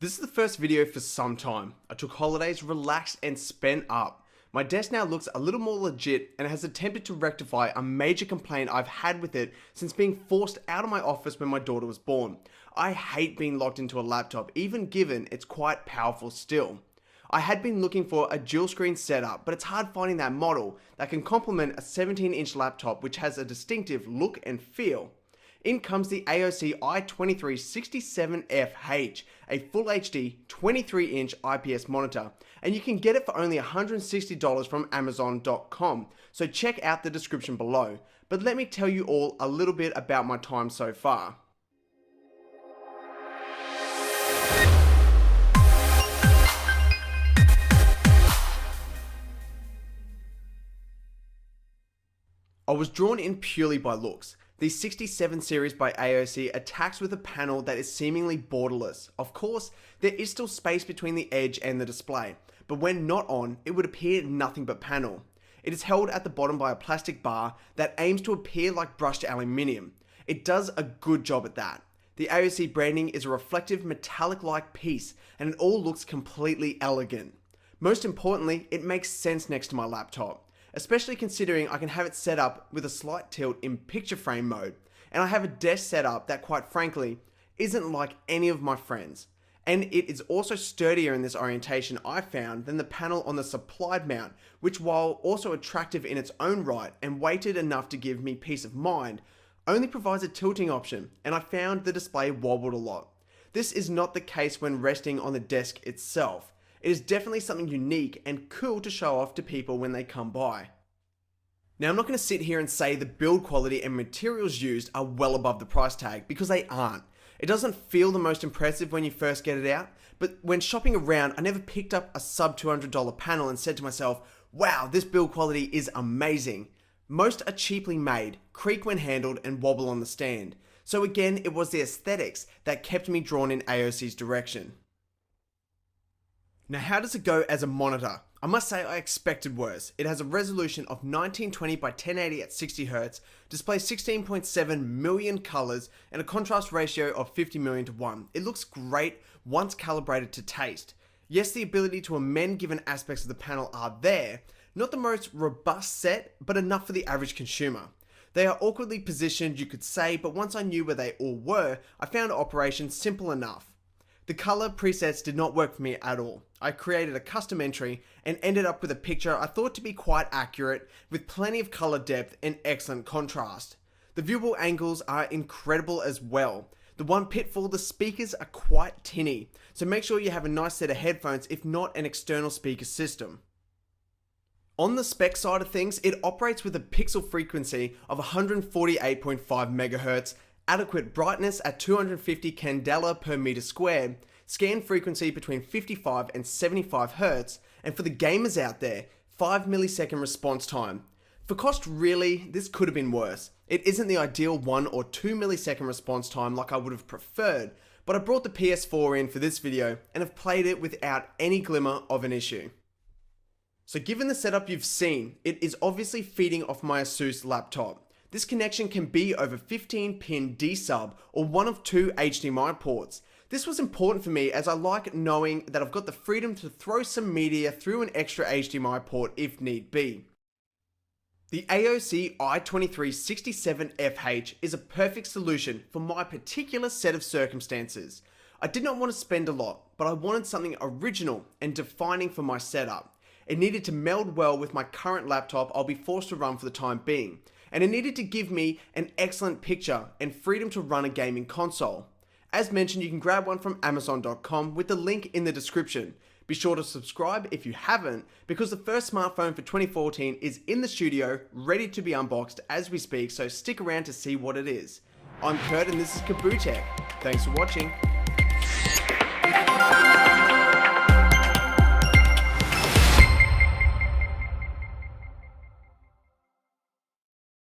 This is the first video for some time. I took holidays, relaxed and spent up. My desk now looks a little more legit and has attempted to rectify a major complaint I've had with it since being forced out of my office when my daughter was born. I hate being locked into a laptop, even given it's quite powerful still. I had been looking for a dual screen setup, but it's hard finding that model that can complement a 17-inch laptop which has a distinctive look and feel. In comes the AOC I2367FH, a Full HD 23-inch IPS monitor, and you can get it for only $160 from Amazon.com, so check out the description below. But let me tell you all a little bit about my time so far. I was drawn in purely by looks. The 67 series by AOC attacks with a panel that is seemingly borderless. Of course, there is still space between the edge and the display, but when not on, it would appear nothing but panel. It is held at the bottom by a plastic bar that aims to appear like brushed aluminium. It does a good job at that. The AOC branding is a reflective metallic-like piece, and it all looks completely elegant. Most importantly, it makes sense next to my laptop, especially considering I can have it set up with a slight tilt in picture frame mode, and I have a desk set up that quite frankly isn't like any of my friends. And it is also sturdier in this orientation I found than the panel on the supplied mount, which while also attractive in its own right and weighted enough to give me peace of mind, only provides a tilting option, and I found the display wobbled a lot. This is not the case when resting on the desk itself. It is definitely something unique and cool to show off to people when they come by. Now I'm not going to sit here and say the build quality and materials used are well above the price tag, because they aren't. It doesn't feel the most impressive when you first get it out, but when shopping around I never picked up a sub $200 panel and said to myself, wow, this build quality is amazing. Most are cheaply made, creak when handled and wobble on the stand. So again, it was the aesthetics that kept me drawn in AOC's direction. Now how does it go as a monitor? I must say I expected worse. It has a resolution of 1920 by 1080 at 60Hz, displays 16.7 million colors, and a contrast ratio of 50 million to 1. It looks great once calibrated to taste. Yes, the ability to amend given aspects of the panel are there, not the most robust set, but enough for the average consumer. They are awkwardly positioned, you could say, but once I knew where they all were, I found operation simple enough. The color presets did not work for me at all. I created a custom entry and ended up with a picture I thought to be quite accurate, with plenty of color depth and excellent contrast. The viewable angles are incredible as well. The one pitfall, the speakers are quite tinny, so make sure you have a nice set of headphones if not an external speaker system. On the spec side of things, it operates with a pixel frequency of 148.5 MHz, adequate brightness at 250 candela per meter squared, scan frequency between 55 and 75 Hz, and for the gamers out there, 5 millisecond response time. For cost really, this could have been worse. It isn't the ideal 1 or 2 millisecond response time like I would have preferred, but I brought the PS4 in for this video and have played it without any glimmer of an issue. So given the setup you've seen, it is obviously feeding off my ASUS laptop. This connection can be over 15-pin D-sub or one of 2 HDMI ports. This was important for me as I like knowing that I've got the freedom to throw some media through an extra HDMI port if need be. The AOC I2367FH is a perfect solution for my particular set of circumstances. I did not want to spend a lot, but I wanted something original and defining for my setup. It needed to meld well with my current laptop I'll be forced to run for the time being, and it needed to give me an excellent picture and freedom to run a gaming console. As mentioned, you can grab one from Amazon.com with the link in the description. Be sure to subscribe if you haven't, because the first smartphone for 2014 is in the studio, ready to be unboxed as we speak, so stick around to see what it is. I'm Kurt and this is Kaboo Tech. Thanks for watching.